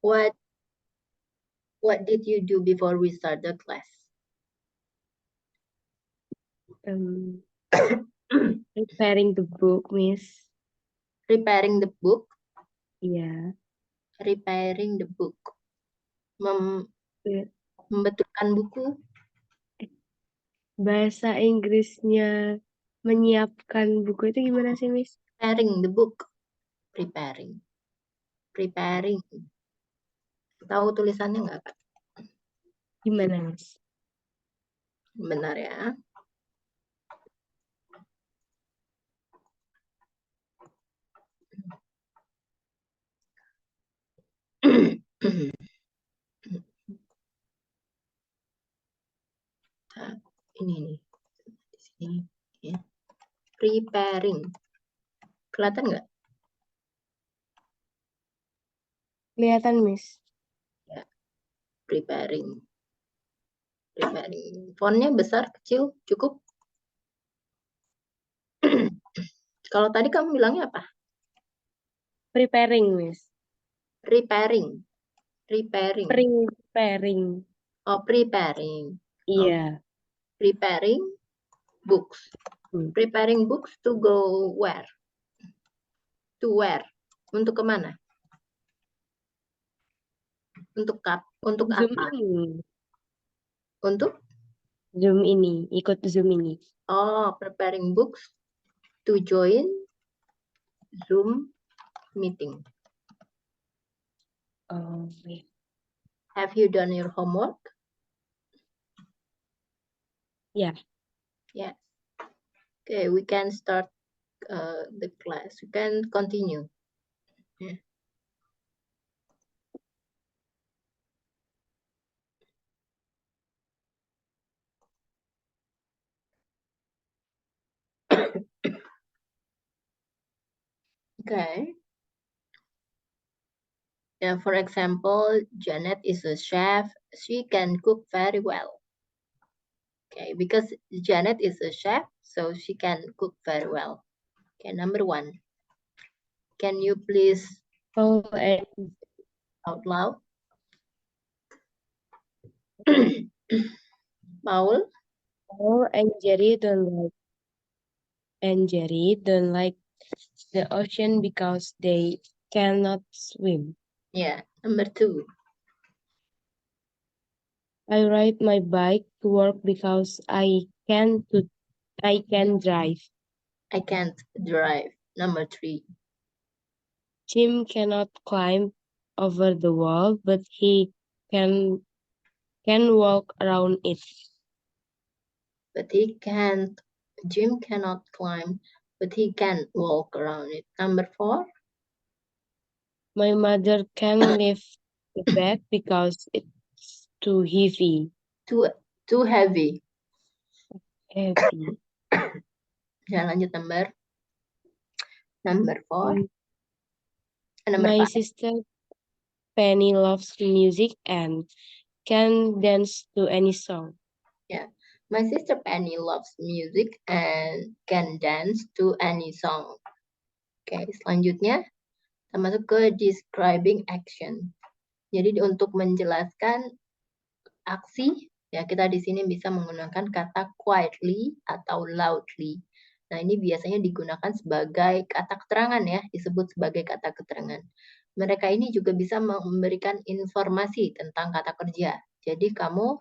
What did you do before we start the class? Preparing the book, Miss. Preparing the book. Iya. Preparing the book. Membetulkan buku. Bahasa Inggrisnya menyiapkan buku itu gimana sih, Miss? Preparing the book. Preparing. Preparing. Tahu tulisannya nggak, Kak? Gimana, Miss? Benar ya. Nah, ini nih. Di sini ya. Preparing. Kelihatan nggak? Kelihatan, Miss. Ya. Preparing. Preparing. Fontnya besar, kecil, cukup. Kalau tadi kamu bilangnya apa? Preparing, Miss. Preparing. Preparing. Preparing. Oh, preparing. Iya. Oh, preparing books. Preparing books to go where? To where? Untuk kemana? Untuk Zoom apa? ini. Untuk? Zoom ini. Ikut Zoom ini. Oh, preparing books to join Zoom meeting. Oh, yeah. Have you done your homework? Yeah. Yes. Okay, we can start the class. We can continue. Yeah. Okay. Yeah, for example, Janet is a chef. She can cook very well. Okay, because Janet is a chef, so she can cook very well. Okay, number 1. Can you please Paul and out loud? Paul? Paul and Jerry don't like the ocean because they cannot swim. Yeah, number 2. I ride my bike to work because I can drive. I can't drive. Number 3. Jim cannot climb over the wall, but he can walk around it. But he can't. Jim cannot climb, but he can walk around it. Number 4. My mother can lift the bag because it's too heavy. Too heavy. Heavy. Ya, lanjut number 4. Number My 5. sister Penny loves music and can dance to any song. Yeah, my sister Penny loves music and can dance to any song. Oke, selanjutnya kita masuk ke describing action. Jadi untuk menjelaskan aksi, ya kita di sini bisa menggunakan kata quietly atau loudly. Nah, ini biasanya digunakan sebagai kata keterangan ya, disebut sebagai kata keterangan. Mereka ini juga bisa memberikan informasi tentang kata kerja. Jadi kamu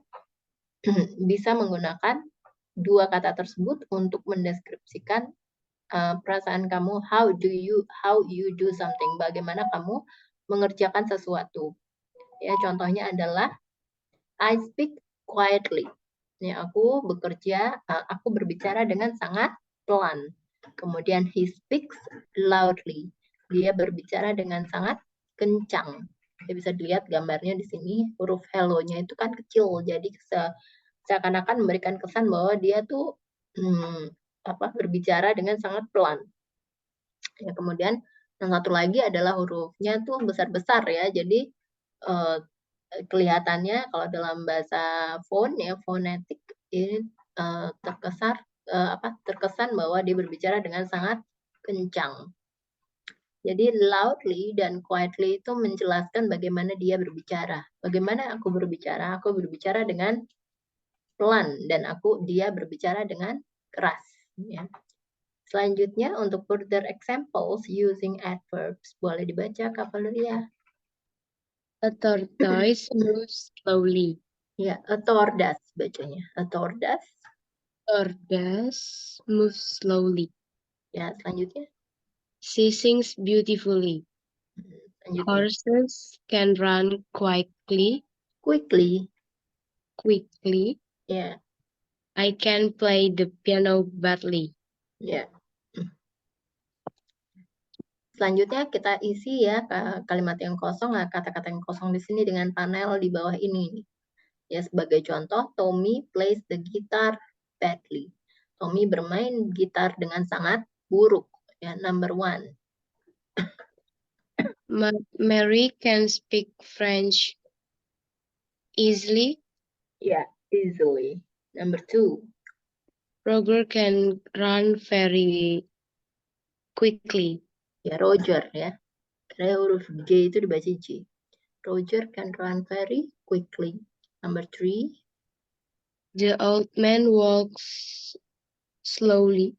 bisa menggunakan dua kata tersebut untuk mendeskripsikan perasaan kamu, how you do something, bagaimana kamu mengerjakan sesuatu. Ya, contohnya adalah I speak quietly. Ya, aku berbicara dengan sangat pelan. Kemudian he speaks loudly. Dia berbicara dengan sangat kencang. Ya, bisa dilihat gambarnya di sini, huruf hello-nya itu kan kecil, jadi seakan-akan memberikan kesan bahwa dia tuh berbicara dengan sangat pelan. Ya, kemudian yang satu lagi adalah hurufnya tuh besar-besar ya. Jadi kelihatannya kalau dalam bahasa fonetik ini terkesan bahwa dia berbicara dengan sangat kencang. Jadi loudly dan quietly itu menjelaskan bagaimana dia berbicara. Bagaimana aku berbicara? Aku berbicara dengan pelan dan dia berbicara dengan keras. Ya. Selanjutnya untuk further examples using adverbs boleh dibaca Kak Valeria. A tortoise moves slowly. Ya, a tortoise bacanya. A tortoise. Tortoise moves slowly. Ya, selanjutnya. She sings beautifully. Selanjutnya. Horses can run quickly. Quickly. Ya. I can play the piano badly. Ya. Selanjutnya kita isi ya kalimat yang kosong, kata-kata yang kosong di sini dengan panel di bawah ini. Ya, sebagai contoh, Tommy plays the guitar badly. Tommy bermain gitar dengan sangat buruk. Ya, number 1. Mary can speak French easily. Ya, easily. Number 2. Roger can run very quickly. Ya, Roger ya. Karena huruf G itu dibaca J. Roger can run very quickly. Number 3. The old man walks slowly.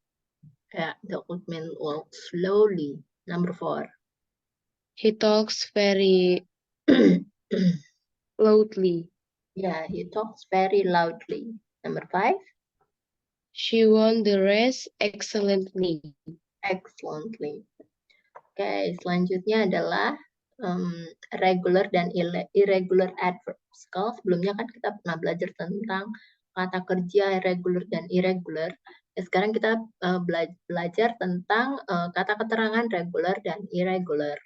Ya, the old man walks slowly. Number 4. He talks very loudly. Yeah, he talks very loudly. Number 5. She won the race excellently. Excellently. Oke, selanjutnya adalah regular dan irregular adverbs. Kalau sebelumnya kan kita pernah belajar tentang kata kerja regular dan irregular. Ya, sekarang kita belajar tentang kata keterangan regular dan irregular.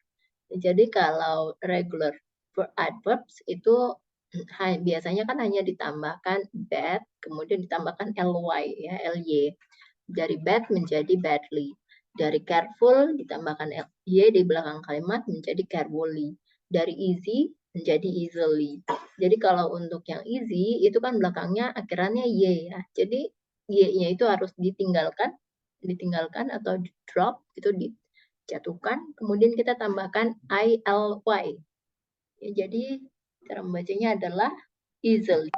Jadi kalau regular adverbs itu biasanya kan hanya ditambahkan bad, kemudian ditambahkan ly ya, ly. Dari bad menjadi badly. Dari careful ditambahkan y di belakang kalimat menjadi carefully. Dari easy menjadi easily. Jadi kalau untuk yang easy itu kan belakangnya akhirannya y ya. Jadi y-nya itu harus ditinggalkan atau di drop itu dijatuhkan. Kemudian kita tambahkan ily. Ya, jadi cara membacanya adalah easily.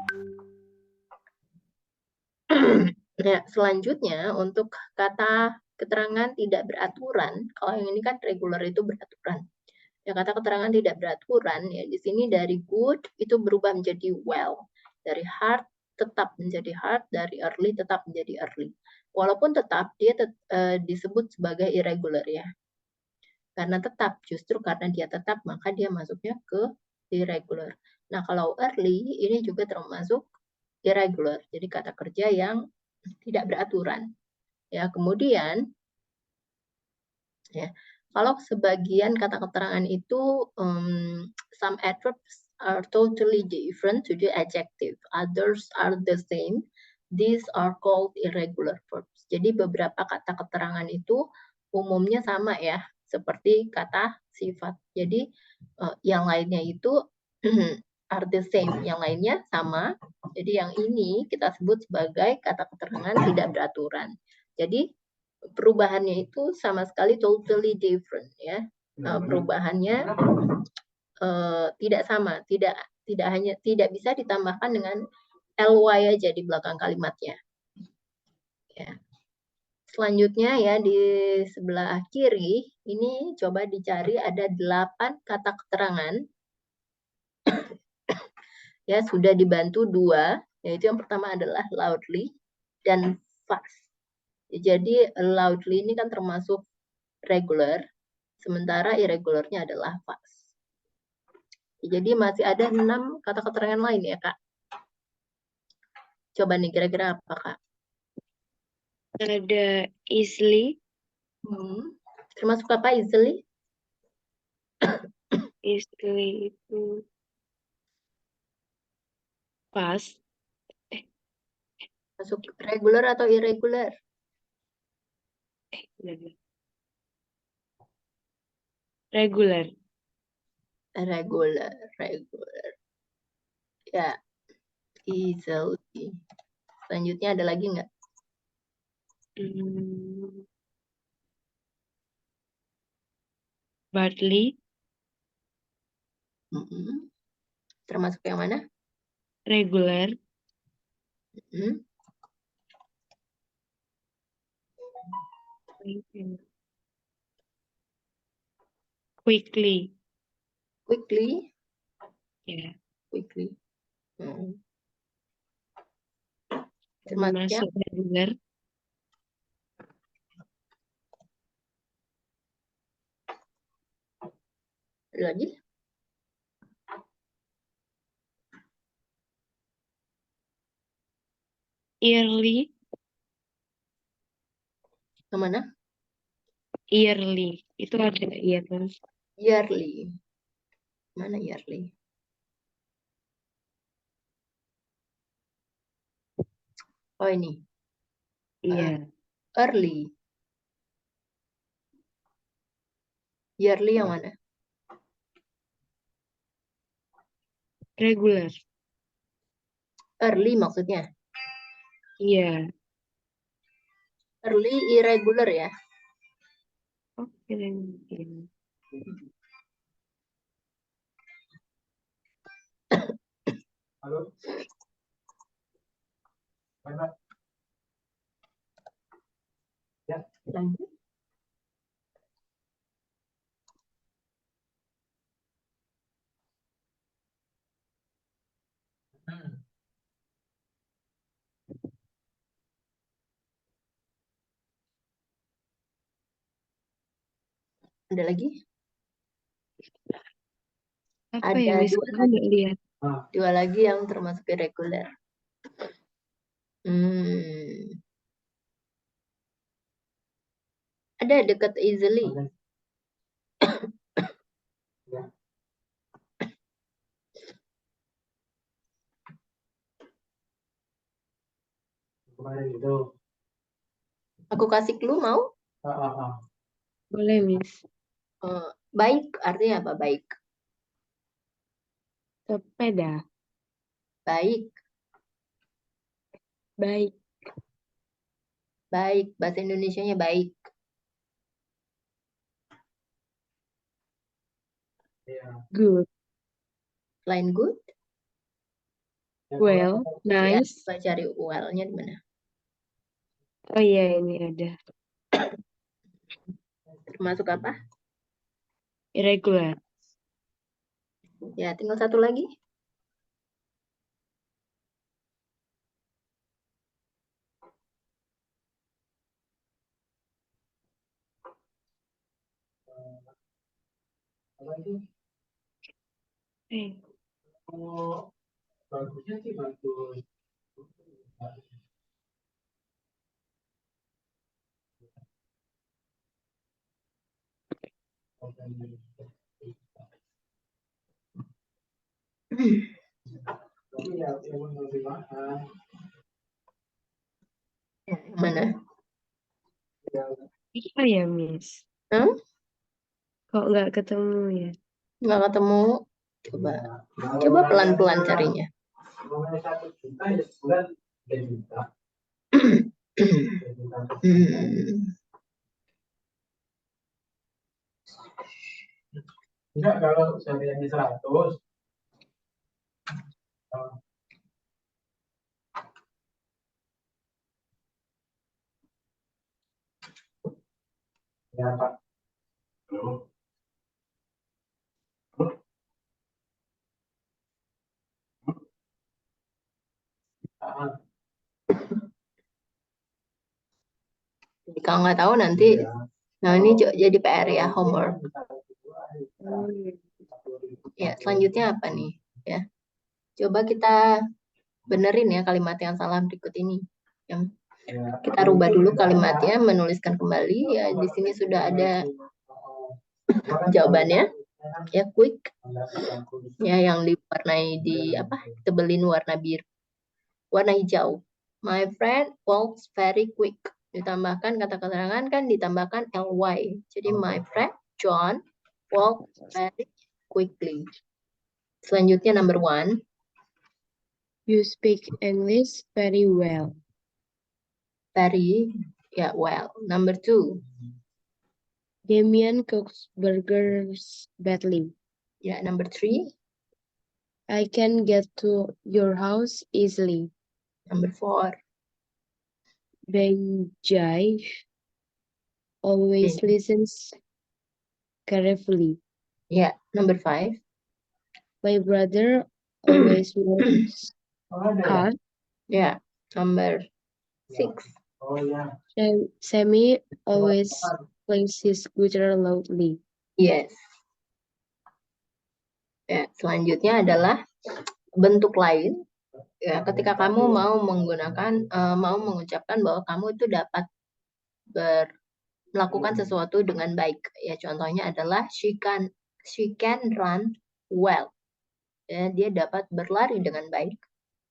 Nah, selanjutnya untuk kata keterangan tidak beraturan, kalau yang ini kan regular itu beraturan. Ya, kata keterangan tidak beraturan, ya di sini dari good itu berubah menjadi well. Dari hard tetap menjadi hard, dari early tetap menjadi early. Walaupun tetap dia disebut sebagai irregular ya. Karena tetap, justru karena dia tetap, maka dia masuknya ke irregular. Nah, kalau early ini juga termasuk irregular. Jadi kata kerja yang tidak beraturan. Ya, kemudian ya, kalau sebagian kata keterangan itu some adverbs are totally different to the adjective, others are the same. These are called irregular verbs. Jadi beberapa kata keterangan itu umumnya sama ya, seperti kata sifat. Jadi yang lainnya itu are the same, yang lainnya sama. Jadi yang ini kita sebut sebagai kata keterangan tidak beraturan. Jadi perubahannya itu sama sekali totally different ya. Perubahannya tidak sama, tidak bisa ditambahkan dengan ly aja di belakang kalimatnya. Ya. Selanjutnya ya di sebelah kiri ini coba dicari ada 8 kata keterangan. Ya, sudah dibantu 2, yaitu yang pertama adalah loudly dan fast. Jadi loudly ini kan termasuk regular, sementara irregularnya adalah fast. Jadi masih ada 6 kata keterangan lain ya, Kak. Coba nih kira-kira apa, Kak? Ada easily. Termasuk apa easily? Easily itu fast. Masuk regular atau irregular? Regular. Regular. Ya, easily. Selanjutnya ada lagi nggak? smartly, Mm-mm. Termasuk yang mana? regular, Mm-mm. quickly. Quickly. Ya, Quickly. Mm. Termasuk termasuk regular, lagi. yearly, Yang mana? yearly. Itu ada iya kan? Yearly. Mana yearly? Oh ini. Iya, Early. Yearly yang mana? regular. Early maksudnya. Iya. Early irregular ya. Oke, regular. Halo, mana? Ya, Lanjut. hmm. Ada lagi? Apa Ada ya, Miss? dua Aku lagi. nggak lihat. Dua lagi yang termasuk irregular. Hmm. Ada dekat easily. Oke. Ya. Kemarin itu. Aku kasih clue mau? Ah. Boleh, Miss. Baik artinya apa? Baik. Sepeda. Baik. Baik. Baik. Bahasa Indonesianya baik. Iya. Good. Selain good, Yang Well. kedua, ya, Nice. coba cari well-nya di mana? Oh iya, ini ada. Termasuk apa? Irregular. Ya, tinggal satu lagi. apa itu? Eh, Kalau bagusnya sih bagus. Tapi ya, yang lebih mahal. Ya, yang mana? Ya, apa ya, Miss? Hmm? Kok nggak ketemu ya? Nggak ketemu. Coba. ya. Coba pelan-pelan carinya. Ngomongnya 1 juta ya sebulan 3 juta. Hmm. Enggak, kalau sehariannya 100. Ya, Pak. Ah, Kalau nggak tahu nanti, iya. nah ini jadi PR ya, homework. Oh, iya. Ya, selanjutnya apa nih? Ya, coba kita benerin ya kalimat yang salah berikut ini. Yang Ya. kita rubah dulu kalimatnya, menuliskan kembali. Ya, di sini sudah ada jawabannya. Ya, quick. Ya, yang diwarnai di apa? Tebelin warna biru, warna hijau. My friend walks very quick. Ditambahkan kata keterangan kan ditambahkan ly. Jadi my friend John walks very quickly. Selanjutnya number 1. You speak English very well. Very, ya well. Number 2. Damien cooks burgers badly. Ya, number 3. I can get to your house easily. Number 4. Benjai always listens carefully. Ya, number 5. My brother always works Oh, ada ya? hard. Ya, number 6. Oh ya. Sammy always plays his guitar loudly. Yes. Ya, selanjutnya adalah bentuk lain. Ya, ketika kamu mau menggunakan, mau mengucapkan bahwa kamu itu dapat melakukan sesuatu dengan baik. Ya, contohnya adalah she can run well. Ya, dia dapat berlari dengan baik.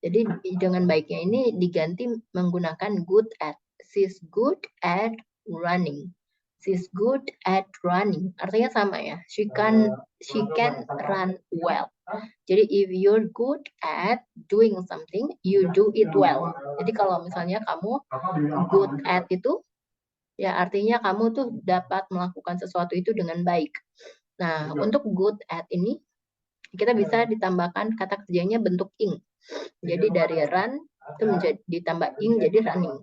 Jadi dengan baiknya ini diganti menggunakan good at. She's good at running. She's good at running. Artinya sama ya. She can run well. Jadi if you're good at doing something, you do it well. Jadi kalau misalnya kamu good at itu, ya artinya kamu tuh dapat melakukan sesuatu itu dengan baik. Nah, untuk good at ini, kita bisa ditambahkan kata kerjanya bentuk ing. Jadi dari run itu menjadi ditambah ing jadi running.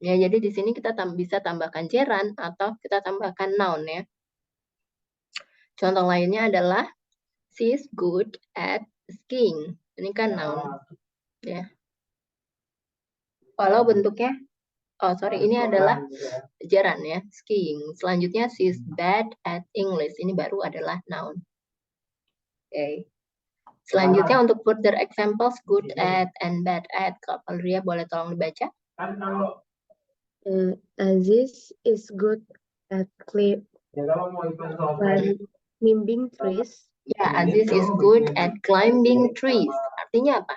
Ya, jadi di sini kita bisa tambahkan gerund atau kita tambahkan noun ya. Contoh lainnya adalah she's good at skiing. Ini kan noun ya. Kalau bentuknya ini adalah gerund ya, skiing. Selanjutnya she's bad at English. Ini baru adalah noun. Oke. Selanjutnya untuk further examples good at and bad at. Kalau Ria boleh tolong dibaca. Aziz is good at climbing trees. Ya, Aziz is good at climbing trees. Artinya apa?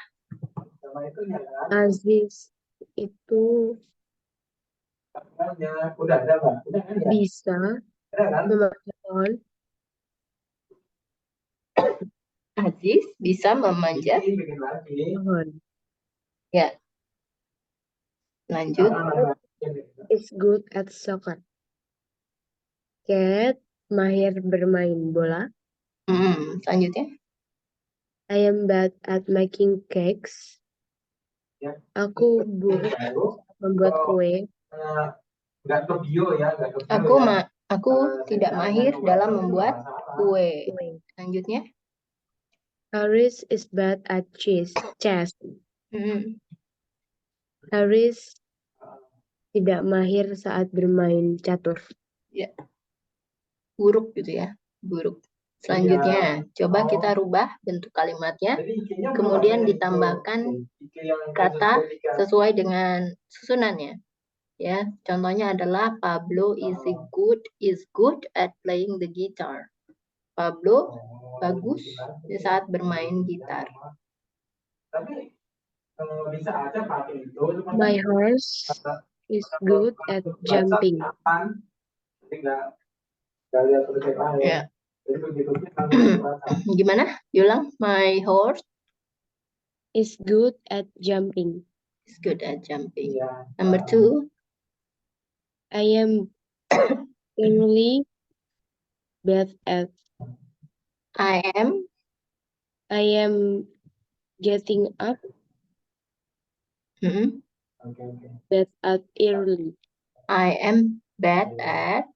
Aziz itu bisa memanjat pohon. Aziz bisa memanjat Pohon. ya. Lanjut. Is good at soccer. Cat mahir bermain bola. Selanjutnya. I am bad at making cakes. Aku buruk membuat kue. Aku tidak mahir dalam membuat kue. Selanjutnya. Haris is bad at chess. Haris tidak mahir saat bermain catur. Ya. Buruk gitu ya. Buruk. Selanjutnya, coba kita rubah bentuk kalimatnya, kemudian ditambahkan kata sesuai dengan susunannya. Ya, contohnya adalah Pablo is good at playing the guitar. Pablo bagus di saat bermain gitar. My horse is good at jumping. Ya. Gimana? Diulang. My horse is good at jumping. Is good at jumping. Number 2. I am really bad at. I am getting up. Bad at early. I am bad at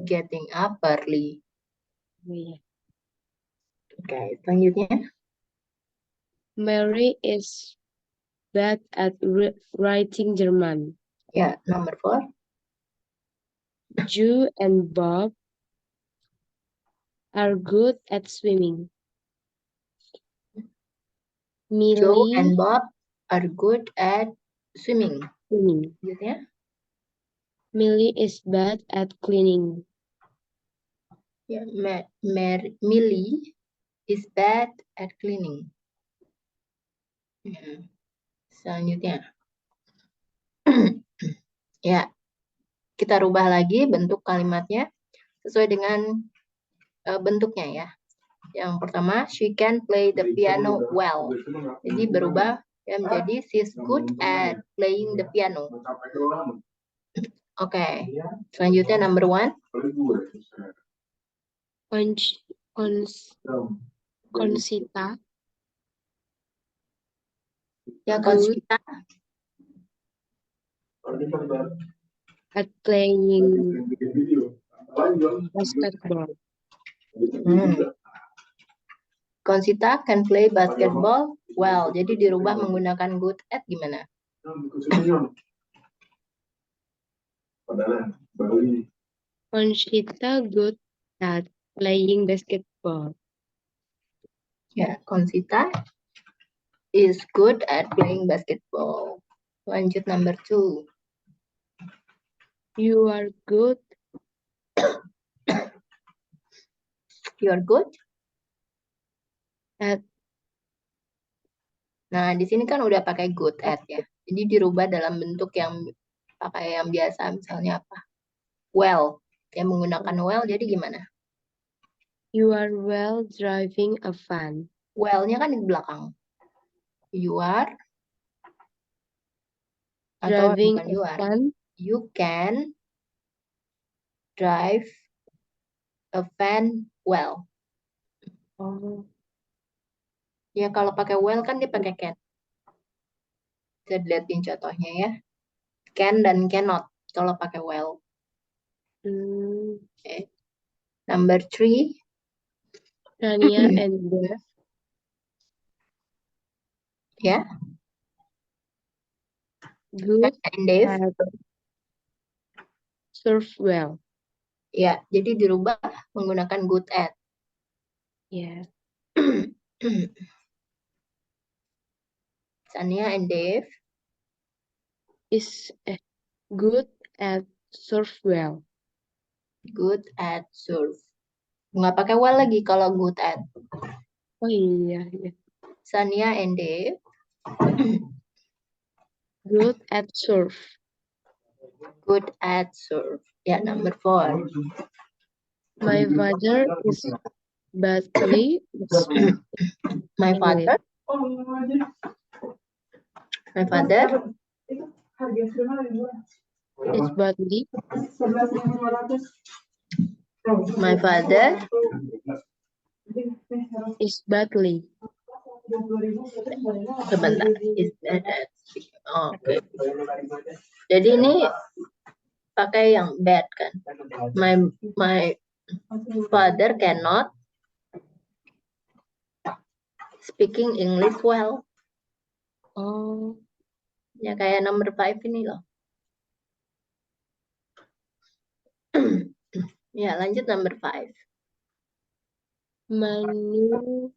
getting up early. Oke, selanjutnya. Mary is bad at writing German. Ya, number 4. Joe and Bob are good at swimming. Joe and Bob are good at swimming. Selanjutnya. Millie is bad at cleaning. Ya, Millie is bad at cleaning. Selanjutnya. Ya, kita rubah lagi bentuk kalimatnya sesuai dengan bentuknya ya. Yang pertama, she can play the piano well. Jadi berubah ya menjadi she's good at playing the piano. Oke. Selanjutnya number 1. Consita Ya, Conchita. at playing basketball. Conchita can play basketball well. Jadi dirubah menggunakan good at gimana? Conchita good at playing basketball. Ya, Conchita is good at playing basketball. Lanjut number 2. You are good You are good. at Nah, di sini kan udah pakai good at ya. Jadi dirubah dalam bentuk yang pakai yang biasa, misalnya apa? Well. Ya, menggunakan well, jadi gimana? you are well driving a van. Well-nya kan di belakang. You are. Atau Driving bukan a you are. van. You can drive a van well. Oh, Ya, kalau pakai well kan dia pakai can. Bisa dilihatin contohnya ya. Can dan cannot kalau pakai well. Okay. Number 3. Tania and Beth Ya. good And Dave. at surf well. Ya, jadi dirubah menggunakan good at. Yes. Sania and Dave Is good at surf well. good at surf. Nggak pakai well lagi kalau good at. Oh iya, iya. Sania and Dave Good at surf. good at surf. Ya, number 4. My father is badly My father. My father is badly My father is badly. sebentar is bad at. Oke. Jadi ini pakai yang bad kan. My father cannot speaking English well. Oh, Ya kayak number 5 ini loh. Ya, lanjut number 5. Manu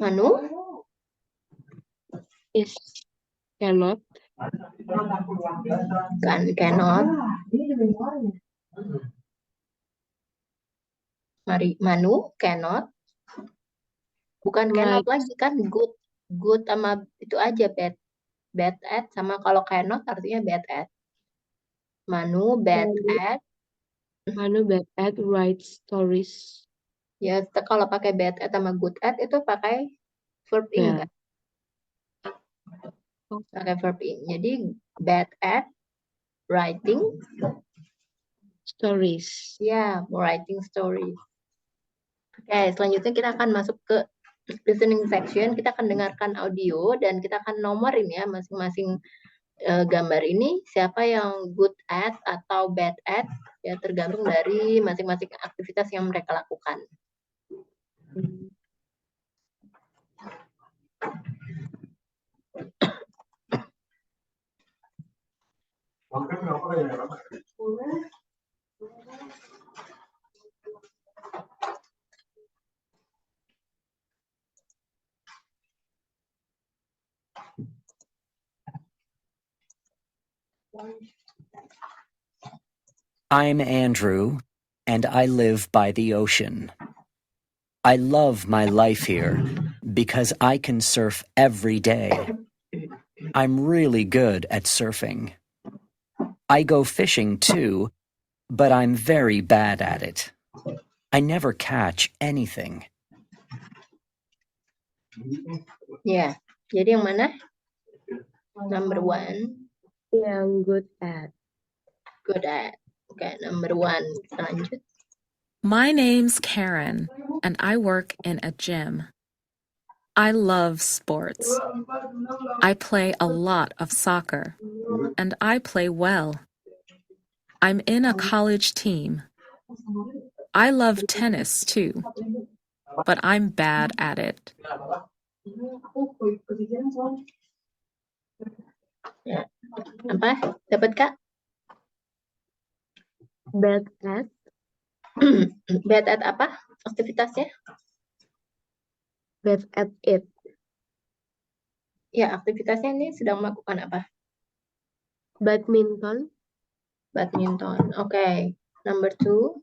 Manu is cannot cannot. Manu cannot. Bukan cannot Right. lagi kan good sama itu aja bad at sama kalau cannot artinya bad at. Manu bad at write stories. ya kalau pakai bad at sama good at itu pakai verb in Well. kan? Pakai verb in. Jadi bad at writing Stories. ya, writing stories. Oke, selanjutnya kita akan masuk ke listening section. Kita akan dengarkan audio dan kita akan nomorin ya masing-masing gambar ini siapa yang good at atau bad at ya, tergantung dari masing-masing aktivitas yang mereka lakukan. I'm Andrew, and I live by the ocean. I love my life here because I can surf every day. I'm really good at surfing. I go fishing too, but I'm very bad at it. I never catch anything. Ya, Jadi yang mana? Number 1. Yang good at. Good at. Oke, number 1. Kita lanjut. My name's Karen, and I work in a gym. I love sports. I play a lot of soccer, and I play well. I'm in a college team. I love tennis too, but I'm bad at it. Ya. Apa? Dapat Kak? Bad at. Bad at apa? Aktivitasnya? Bad at it. Ya, aktivitasnya ini sedang melakukan apa? Badminton. Badminton. Oke. Number 2.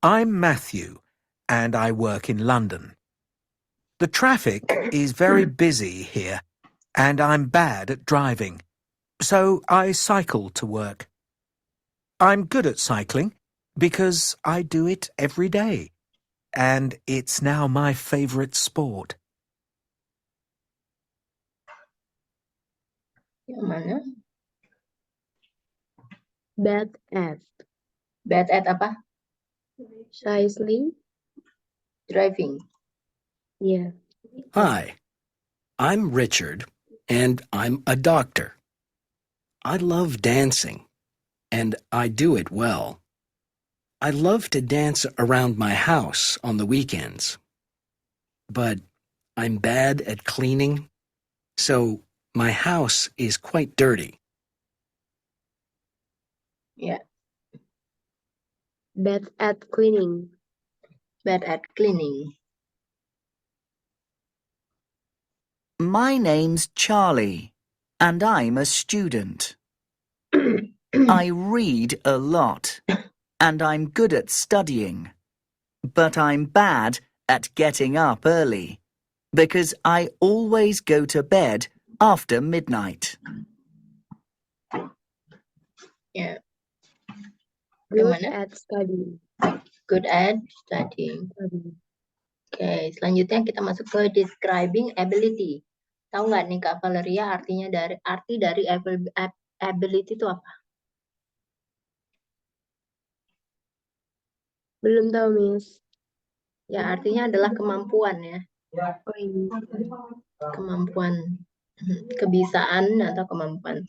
I'm Matthew, and I work in London. The traffic is very busy here, and I'm bad at driving, so I cycle to work. I'm good at cycling because I do it every day, and it's now my favorite sport. Yang mana? Bad at. Bad at apa? Cycling. Driving. Yeah. Hi, I'm Richard, and I'm a doctor. I love dancing, and I do it well. I love to dance around my house on the weekends. But I'm bad at cleaning, so my house is quite dirty. Ya, Bad at cleaning. bad at cleaning. My name's Charlie, and I'm a student. I read a lot, and I'm good at studying. But I'm bad at getting up early, because I always go to bed after midnight. Ya, Good mana? at studying. good at studying. Oke, selanjutnya kita masuk ke describing ability. Tahu nggak nih Kak Valeria arti dari ability itu apa? Belum tahu, Miss. Ya, artinya adalah kemampuan ya. Oh, ini. Kemampuan, kebisaan atau kemampuan.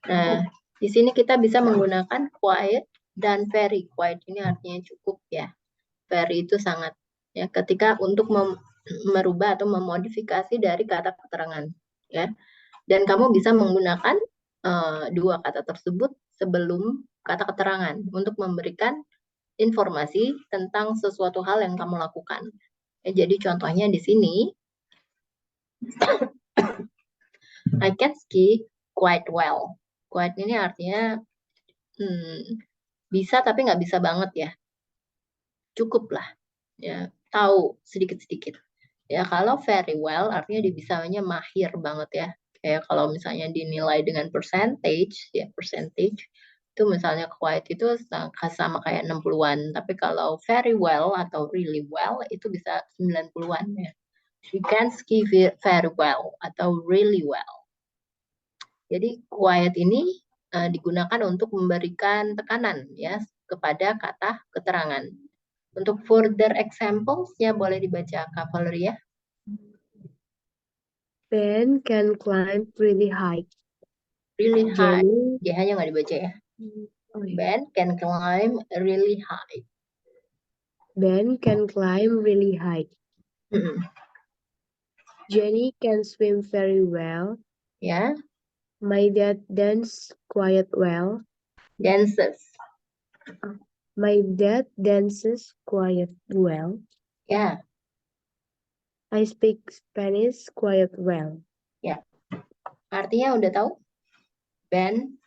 Nah, di sini kita bisa menggunakan quiet dan very. Quiet ini artinya cukup ya. Very itu sangat ya, ketika untuk merubah atau memodifikasi dari kata keterangan ya. Dan kamu bisa menggunakan dua kata tersebut sebelum kata keterangan untuk memberikan informasi tentang sesuatu hal yang kamu lakukan. Ya, jadi contohnya di sini I can ski quite well. Quite ini artinya bisa tapi nggak bisa banget ya. Cukup lah. Ya, tahu sedikit-sedikit. Ya, kalau very well artinya bisanya mahir banget ya. Kayak kalau misalnya dinilai dengan percentage, ya percentage itu misalnya quite itu sama kayak 60-an, tapi kalau very well atau really well itu bisa 90-an ya. You can ski very well atau really well. Jadi quiet ini digunakan untuk memberikan tekanan ya kepada kata keterangan. Untuk further examples-nya boleh dibaca Kak Valeria. Ben can climb really high. Really high. Jenny. G-nya nggak dibaca ya. Oh, iya. Ben can climb really high. Ben can climb really high. Jenny can swim very well. Ya, My dad dances quite well. dances. My dad dances quite well. Ya, I speak Spanish quite well. artinya udah tahu? Ben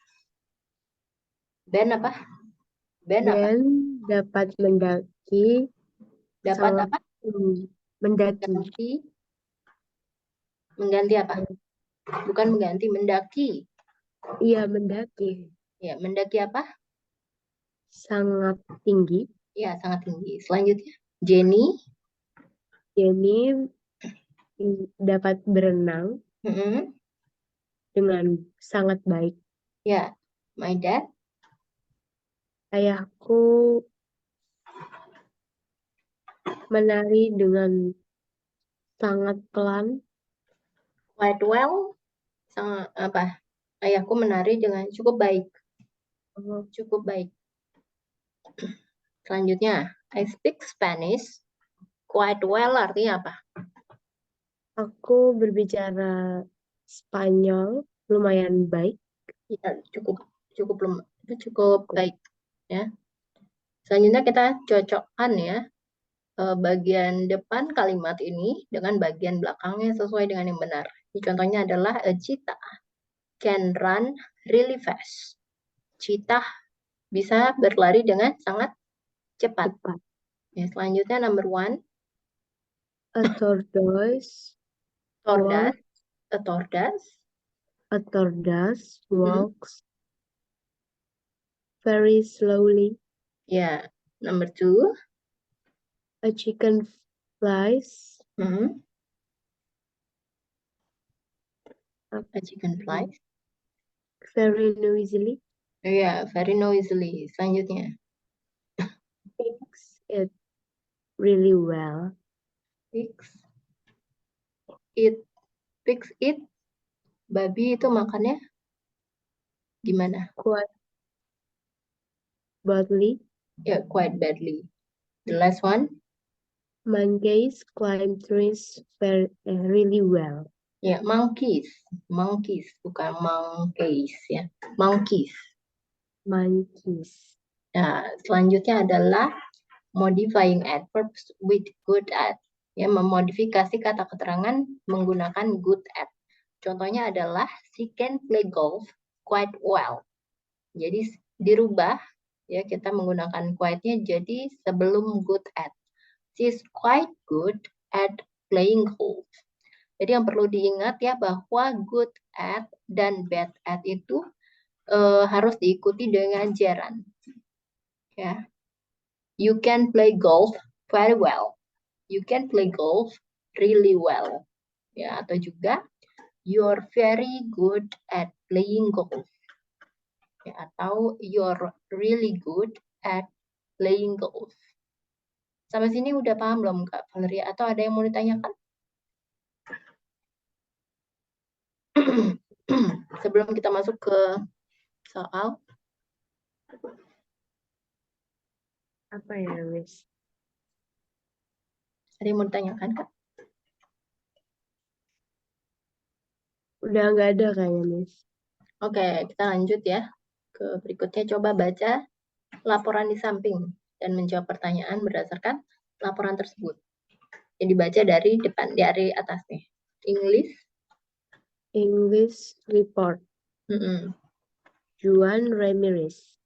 apa? Ben apa? Ben dapat mendaki. Dapat sama- apa? Mendaki. Mengganti apa? Bukan mengganti, mendaki. Iya, mendaki. Ya, mendaki apa? Sangat tinggi. Ya, sangat tinggi. Selanjutnya, Jenny. Jenny dapat berenang Mm-mm. dengan sangat baik. Yeah, my dad. Ayahku menari dengan sangat pelan. Quite well. Sangat apa? Ayahku menari dengan cukup baik. Cukup baik. Selanjutnya, I speak Spanish quite well artinya apa? Aku berbicara Spanyol lumayan baik. Ya, cukup baik ya. Selanjutnya kita cocokkan ya bagian depan kalimat ini dengan bagian belakangnya sesuai dengan yang benar. Ini contohnya adalah a cheetah can run really fast. Cheetah bisa berlari dengan sangat cepat. Ya, selanjutnya number 1. A tortoise Tortoise. A tortoise. A tortoise walks very slowly. Ya, number 2. A chicken flies. A chicken flies. Very noisily. Ya, very noisily. Selanjutnya. Picks it really well. Picks it. Babi itu makannya gimana? Quite badly. Ya, quite badly. The last one. Monkeys climb trees really well. Ya, monkeys, bukan monkeys ya, monkeys. Nah, selanjutnya adalah modifying adverbs with good at. Ya, memodifikasi kata keterangan menggunakan good at. Contohnya adalah she can play golf quite well. Jadi dirubah ya, kita menggunakan quite-nya jadi sebelum good at. She's quite good at playing golf. Jadi yang perlu diingat ya bahwa good at dan bad at itu harus diikuti dengan gerund. Ya. You can play golf very well. You can play golf really well. Ya, atau juga you're very good at playing golf. Ya, atau you're really good at playing golf. Sampai sini udah paham belum Kak Valeria? Atau ada yang mau ditanyakan? Sebelum kita masuk ke soal. Apa ya, Miss? Ada yang mau ditanyakan Kak? Udah nggak ada kayaknya, Miss. Oke, kita lanjut ya. Ke berikutnya, coba baca laporan di samping dan menjawab pertanyaan berdasarkan laporan tersebut. Yang dibaca dari depan, dari atas nih. English report. Juan Ramirez.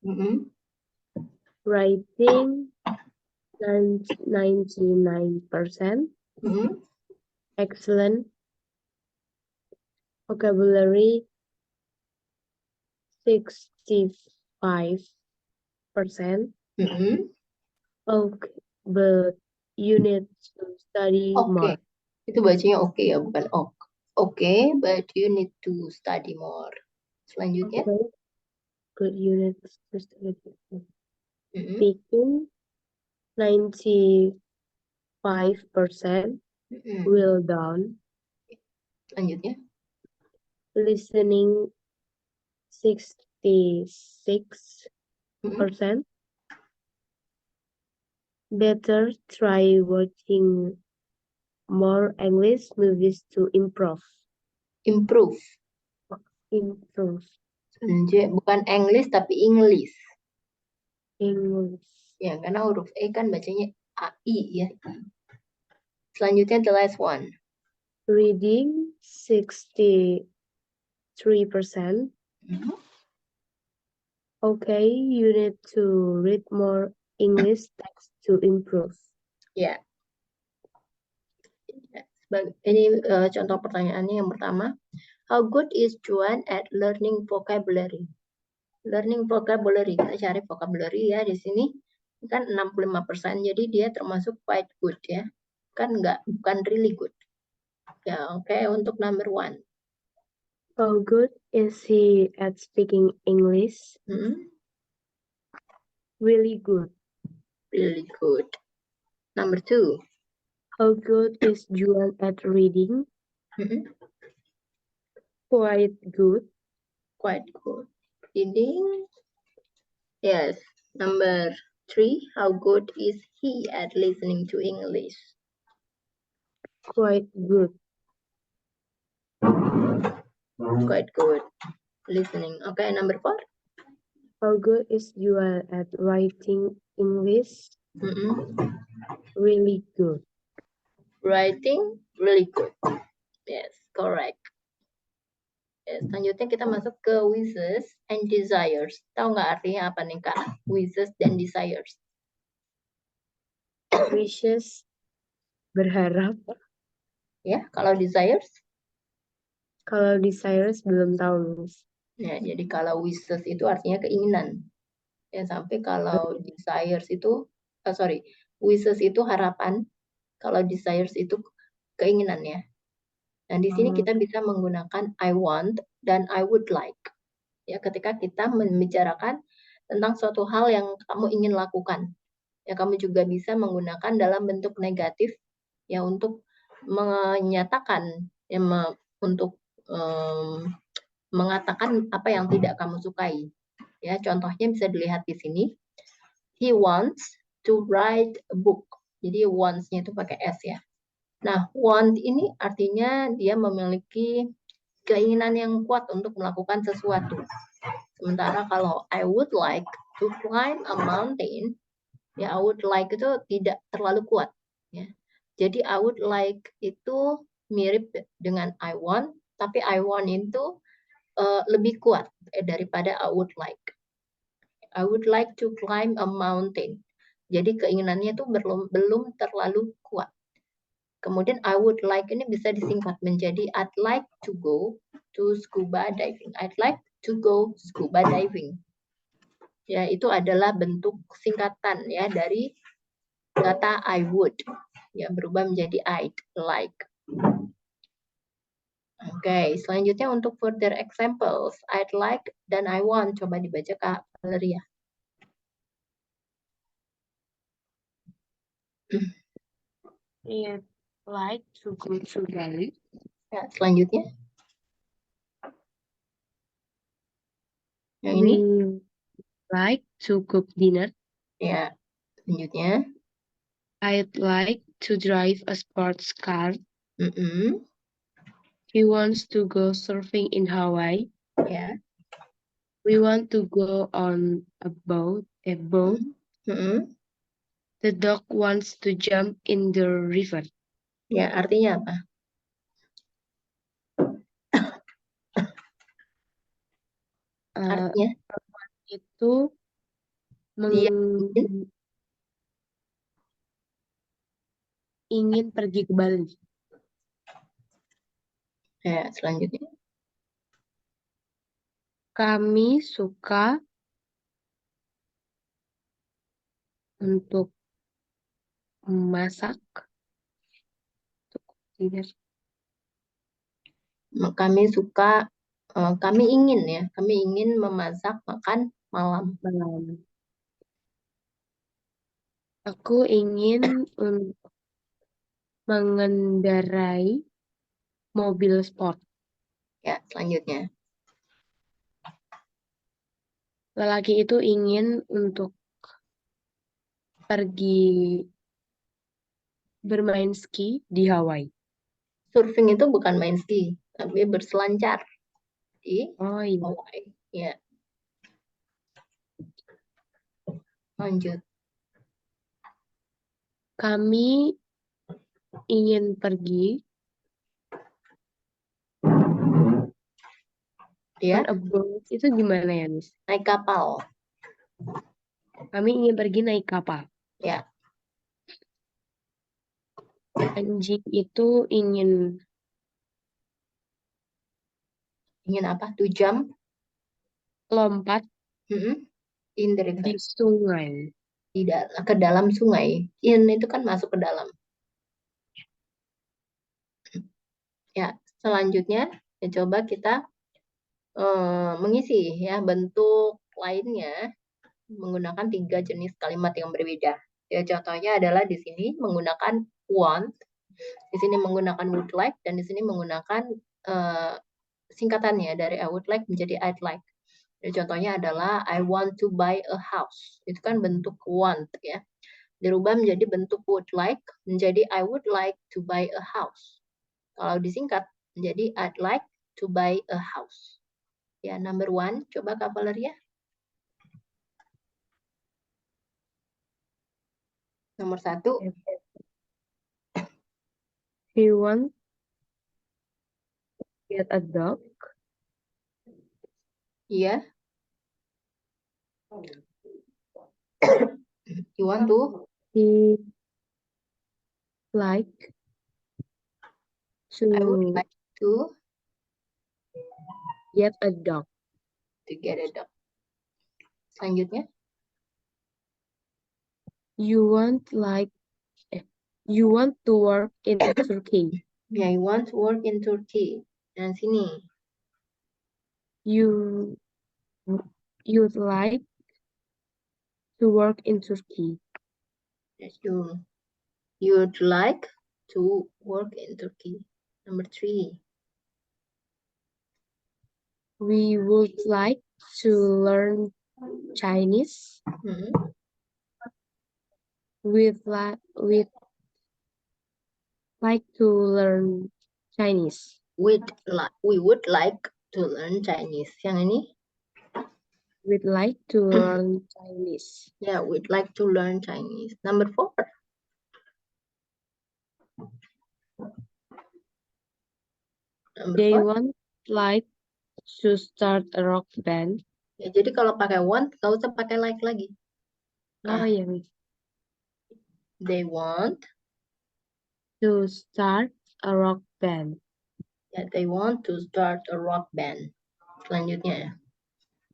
Writing 99%. Excellent. Vocabulary 65%. Okay, but you need to study more. Itu bacanya oke ya, bukan ok. Oke, but you need to study more. Selanjutnya. Okay. Good, you need to study more. Speaking 95%. Well done. Selanjutnya. Listening 66%. Better try watching more English movies to improve. Improve. Bukan English tapi English. Ya, karena huruf E kan bacanya AI ya. Selanjutnya the last one. Reading 63%. Okay, you need to read more English text to improve. Ya. Ini contoh pertanyaannya yang pertama. How good is Juan at learning vocabulary? Learning vocabulary, kita cari vocabulary ya di sini. Kan 65%, jadi dia termasuk quite good ya. Kan bukan really good. Ya, oke. Untuk number 1. How good is he at speaking English? Hmm, Really good. really good. Number 2. How good is Juan at reading? Hmm, Quite good. quite good. Reading. Yes. Number 3. How good is he at listening to English? Quite good. Quite good. Listening. Okay, number 4. How good is Juan at writing English? Mm-mm. Really good. Writing, really good. Yes, correct. Yes, selanjutnya kita masuk ke wishes and desires. Tahu nggak artinya apa nih, Kak? Wishes dan desires. Wishes, berharap. Ya, kalau desires? Kalau desires belum tahu, Miss. Ya, jadi kalau wishes itu artinya keinginan. Ya, sampai kalau desires itu, wishes itu harapan. Kalau desires itu keinginan ya. Nah, di sini kita bisa menggunakan I want dan I would like. Ya, ketika kita membicarakan tentang suatu hal yang kamu ingin lakukan. Ya, kamu juga bisa menggunakan dalam bentuk negatif ya untuk menyatakan ya untuk mengatakan apa yang tidak kamu sukai. Ya, contohnya bisa dilihat di sini. He wants to write a book. Jadi wants-nya itu pakai S ya. Nah, want ini artinya dia memiliki keinginan yang kuat untuk melakukan sesuatu. Sementara kalau I would like to climb a mountain, ya I would like itu tidak terlalu kuat. Ya. Jadi I would like itu mirip dengan I want, tapi I want itu lebih kuat daripada I would like. I would like to climb a mountain. Jadi keinginannya itu belum terlalu kuat. Kemudian I would like ini bisa disingkat menjadi I'd like to go to scuba diving. I'd like to go scuba diving. Ya, itu adalah bentuk singkatan ya dari kata I would. Ya, berubah menjadi I'd like. Oke, selanjutnya untuk further examples, I'd like dan I want. Coba dibaca Kak Valeria. I'd like to go to Bali. Ya, selanjutnya. Yang ini. We like to cook dinner. Ya, selanjutnya. I'd like to drive a sports car. Mm-mm. He wants to go surfing in Hawaii. Ya. We want to go on a boat. Mm-mm. The dog wants to jump in the river. Ya, artinya apa? Artinya Itu dia ingin pergi ke Bali. ya, selanjutnya. Kami suka untuk memasak. Kami suka, kami ingin memasak makan malam. Aku ingin mengendarai mobil sport. Ya, selanjutnya. Lelaki itu ingin untuk pergi bermain ski di Hawaii. Surfing itu bukan main ski, tapi berselancar di Hawaii. Ya. Lanjut. Kami ingin pergi Ya. on a boat. Itu gimana ya, Miss? Naik kapal. Kami ingin pergi naik kapal. Ya. Anjing itu ingin apa? To jump. Lompat In the river. di sungai. Ke dalam sungai. In itu kan masuk ke dalam. Ya, selanjutnya ya coba kita mengisi ya bentuk lainnya menggunakan 3 jenis kalimat yang berbeda. Ya, contohnya adalah di sini menggunakan want, di sini menggunakan would like, dan di sini menggunakan singkatannya dari I would like menjadi I'd like. Jadi contohnya adalah I want to buy a house. Itu kan bentuk want ya. Dirubah menjadi bentuk would like menjadi I would like to buy a house. Kalau disingkat menjadi I'd like to buy a house. Ya, number 1, coba Kak Valeria. Nomor 1. He wants to get a dog. Iya. You want to? He like I would to like to get a dog. get a dog. Selanjutnya. You want to work in Turkey. Yeah, I want to work in Turkey. Dan sini. You'd like to work in Turkey. Yes, you'd like to work in Turkey. Number 3. We would like to learn Chinese. We'd like to learn Chinese. We would like to learn Chinese. Yang ini? We'd like to learn Chinese. Yeah, we'd like to learn Chinese. Number 4. They want like to start a rock band. Ya, jadi kalau pakai want, nggak usah pakai like lagi. Oh yeah. They want To start a rock band. ya, they want to start a rock band. Selanjutnya.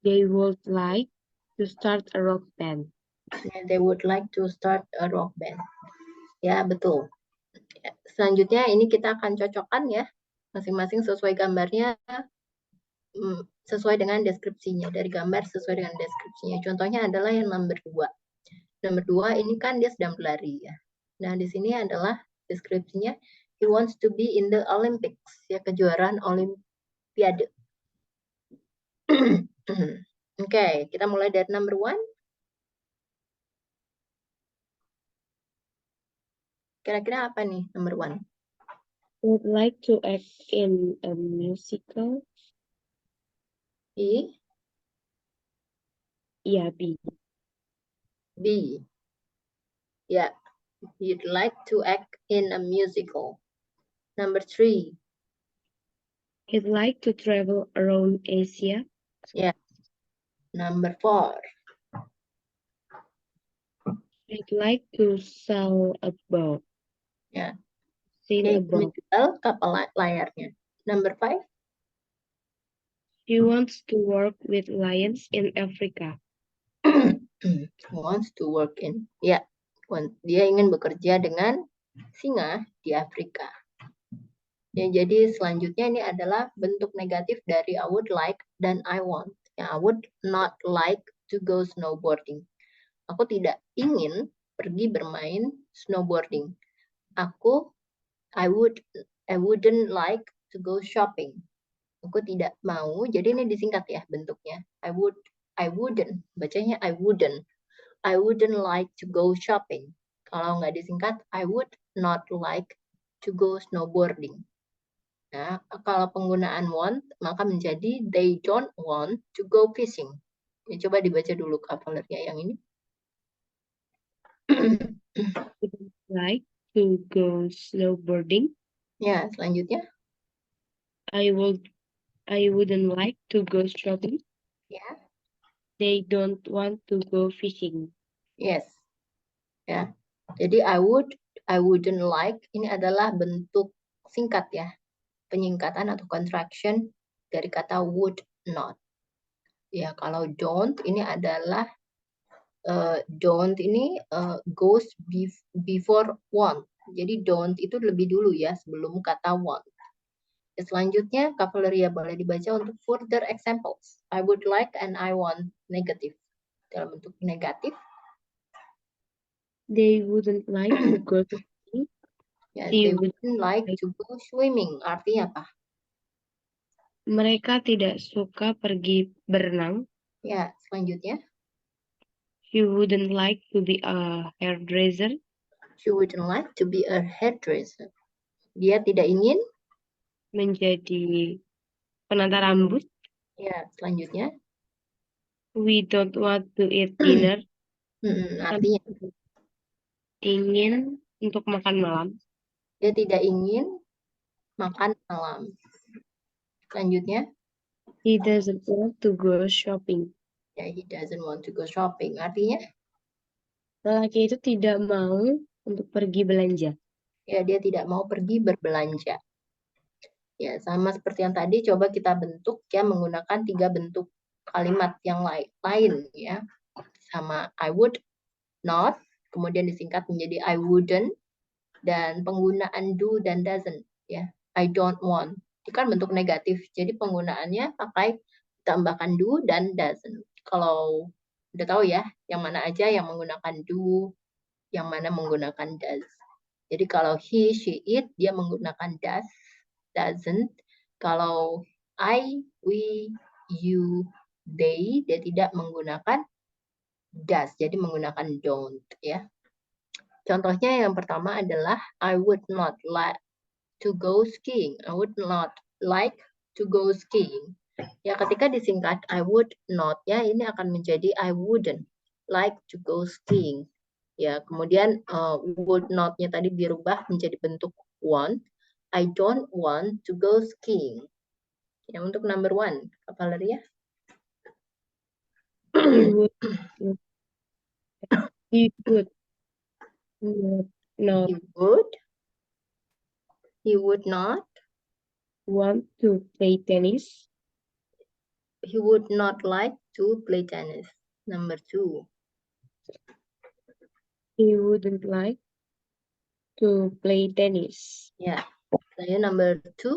They would like to start a rock band. Ya, they would like to start a rock band. Ya, betul. Ya, selanjutnya ini kita akan cocokkan ya. Masing-masing sesuai gambarnya, sesuai dengan deskripsinya. Dari gambar sesuai dengan deskripsinya. Contohnya adalah yang nomor 2. Nomor 2 ini kan dia sedang berlari ya. Nah, di sini adalah deskripsinya. He wants to be in the Olympics. Ya, kejuaraan Olimpiade. Oke, kita mulai dari number 1. Kira-kira apa nih number 1? Would like to act in a musical. B. Yeah, B. B. Yeah, you'd like to act in a musical. Number 3. He'd like to travel around Asia. Yeah. Number 4. He'd like to sail a boat. Ya. Sail a Ini boat. menjual kapal layarnya. Number 5. He wants to work with lions in Africa. Wants to work in. Ya. Dia ingin bekerja dengan singa di Afrika. Ya, jadi selanjutnya ini adalah bentuk negatif dari I would like dan I want. Ya, I would not like to go snowboarding. Aku tidak ingin pergi bermain snowboarding. I wouldn't like to go shopping. Aku tidak mau. Jadi ini disingkat ya bentuknya. I wouldn't. Bacanya I wouldn't. I wouldn't like to go shopping. Kalau nggak disingkat, I would not like to go snowboarding. Nah, kalau penggunaan want, maka menjadi they don't want to go fishing. Ya, coba dibaca dulu kapalernya yang ini. Like to go snowboarding. Ya, selanjutnya. I wouldn't like to go shopping. Ya. They don't want to go fishing. Yes. Ya. Jadi I wouldn't like ini adalah bentuk singkat ya. Penyingkatan atau contraction dari kata would not. Ya, kalau don't ini adalah don't ini goes before want. Jadi don't itu lebih dulu ya sebelum kata want. Selanjutnya, Kak Valeria boleh dibaca untuk further examples. I would like and I want negative. Dalam bentuk negatif. They wouldn't like to go to sea. Ya, They they would wouldn't like to go swimming. Artinya apa? Mereka tidak suka pergi berenang. Ya, selanjutnya. She wouldn't like to be a hairdresser. She wouldn't like to be a hairdresser. Dia tidak ingin. Menjadi penata rambut. Ya, selanjutnya. We don't want to eat dinner. Artinya. Ingin untuk makan malam. Dia tidak ingin makan malam. Selanjutnya. He doesn't want to go shopping. Ya, he doesn't want to go shopping. Artinya. Lelaki itu tidak mau untuk pergi belanja. Ya, dia tidak mau pergi berbelanja. Ya, sama seperti yang tadi, coba kita bentuk ya menggunakan 3 bentuk kalimat yang lain ya. Sama I would not, kemudian disingkat menjadi I wouldn't, dan penggunaan do dan doesn't ya. I don't want. Itu kan bentuk negatif. Jadi penggunaannya pakai tambahkan do dan doesn't. Kalau udah tahu ya, yang mana aja yang menggunakan do, yang mana menggunakan does. Jadi kalau he, she, it, dia menggunakan does, doesn't. Kalau I, we, you, they, dia tidak menggunakan does. Jadi menggunakan don't ya. Contohnya yang pertama adalah I would not like to go skiing. I would not like to go skiing. Ya, ketika disingkat I would not ya, ini akan menjadi I wouldn't like to go skiing. Ya, kemudian would not-nya tadi dirubah menjadi bentuk want. I don't want to go skiing. Ya, untuk number 1, Kak Valeria. He would not He would not want to play tennis. He would not like to play tennis. Number 2. He wouldn't like to play tennis. Ya, saya number 2.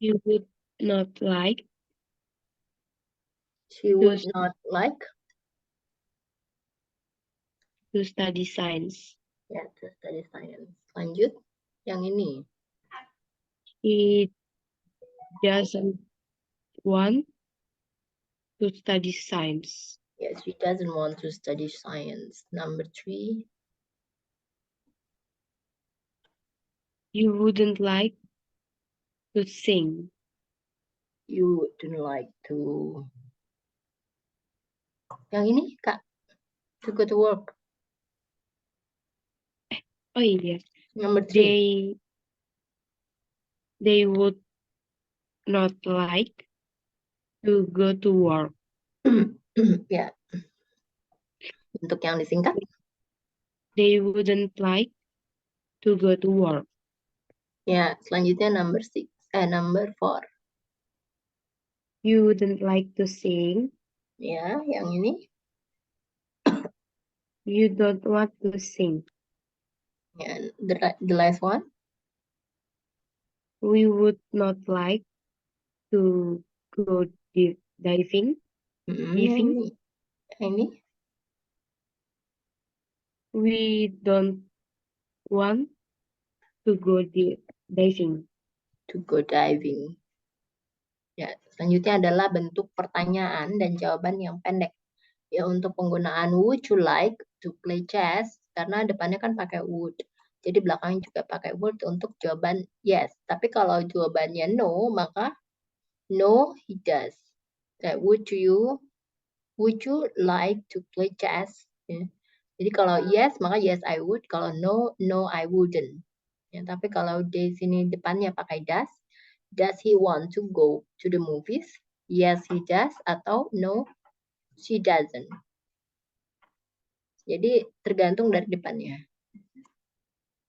He would not like She would not like to study science. ya, to study science. Lanjut, yang ini. He doesn't want to study science. Yes, she doesn't want to study science. Number 3. You wouldn't like to sing. You wouldn't like to. Yang ini, Kak. To go to work. Oh iya. Number 3. They would not like to go to work. Ya. Untuk yang disingkat. They wouldn't like to go to work. Ya, selanjutnya number 6. Number 4. You wouldn't like to sing. Ya, yang ini. You don't want to sing. Ya, the last one. We would not like to go diving. Yang ini. We don't want to go diving. To go diving. Ya, selanjutnya adalah bentuk pertanyaan dan jawaban yang pendek. Ya, untuk penggunaan would you like to play chess, karena depannya kan pakai would. Jadi belakangnya juga pakai would untuk jawaban yes. Tapi kalau jawabannya no, maka no, he does. Kayak would you like to play chess? Ya. Jadi kalau yes, maka yes I would. Kalau no, no I wouldn't. Ya, tapi kalau di sini depannya pakai does he want to go to the movies? Yes he does, atau no she doesn't. Jadi tergantung dari depannya.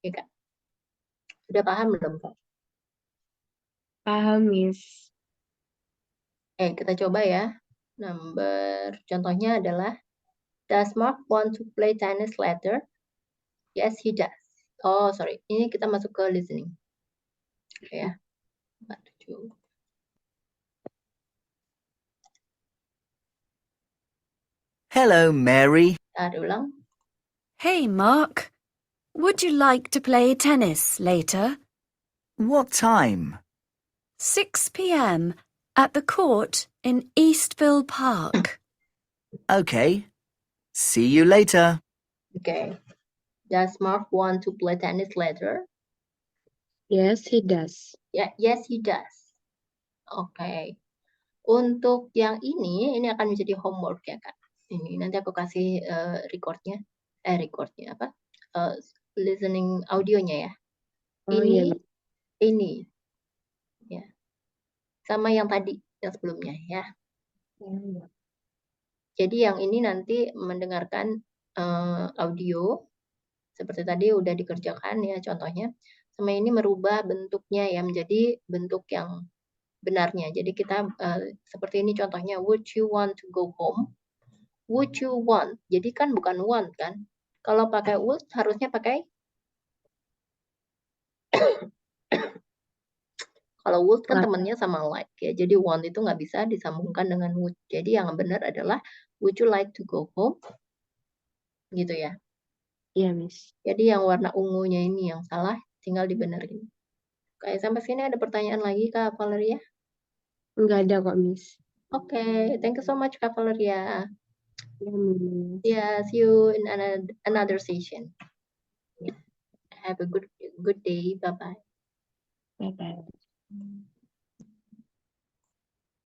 Oke, Kak. Udah paham belum, Kak? Paham, Miss. Kita coba ya. Contohnya adalah, does Mark want to play tennis later? Yes, he does. Oh, sorry. Ini kita masuk ke listening. ya. 47. Hello, Mary. Diulang. Hey, Mark. Would you like to play tennis later? What time? 6 p.m. at the court in Eastville Park. Okay. See you later. Okay. Does Mark want to play tennis later? Yes, he does. Yeah, yes, he does. Oke. Untuk yang ini akan menjadi homework ya, Kak. Ini nanti aku kasih recordnya apa? Listening audionya ya. Oh iya, Ini ya. Sama yang tadi, yang sebelumnya ya. Jadi yang ini nanti mendengarkan audio seperti tadi udah dikerjakan ya contohnya. Sama ini merubah bentuknya ya menjadi bentuk yang benarnya. Jadi kita seperti ini contohnya, would you want to go home? Would you want? Jadi kan bukan want kan? Kalau pakai would harusnya pakai kalau would kan temennya sama like ya. Jadi want itu nggak bisa disambungkan dengan would. Jadi yang benar adalah would you like to go home? Gitu ya. Iya, Miss. Jadi yang warna ungunya ini yang salah, tinggal dibenerin. Oke, sampai sini ada pertanyaan lagi Kak Valeria? Enggak ada kok, Miss. Oke, thank you so much Kak Valeria. Ya, Miss. Yeah, see you in another session. Have a good day. Bye-bye. Bye-bye.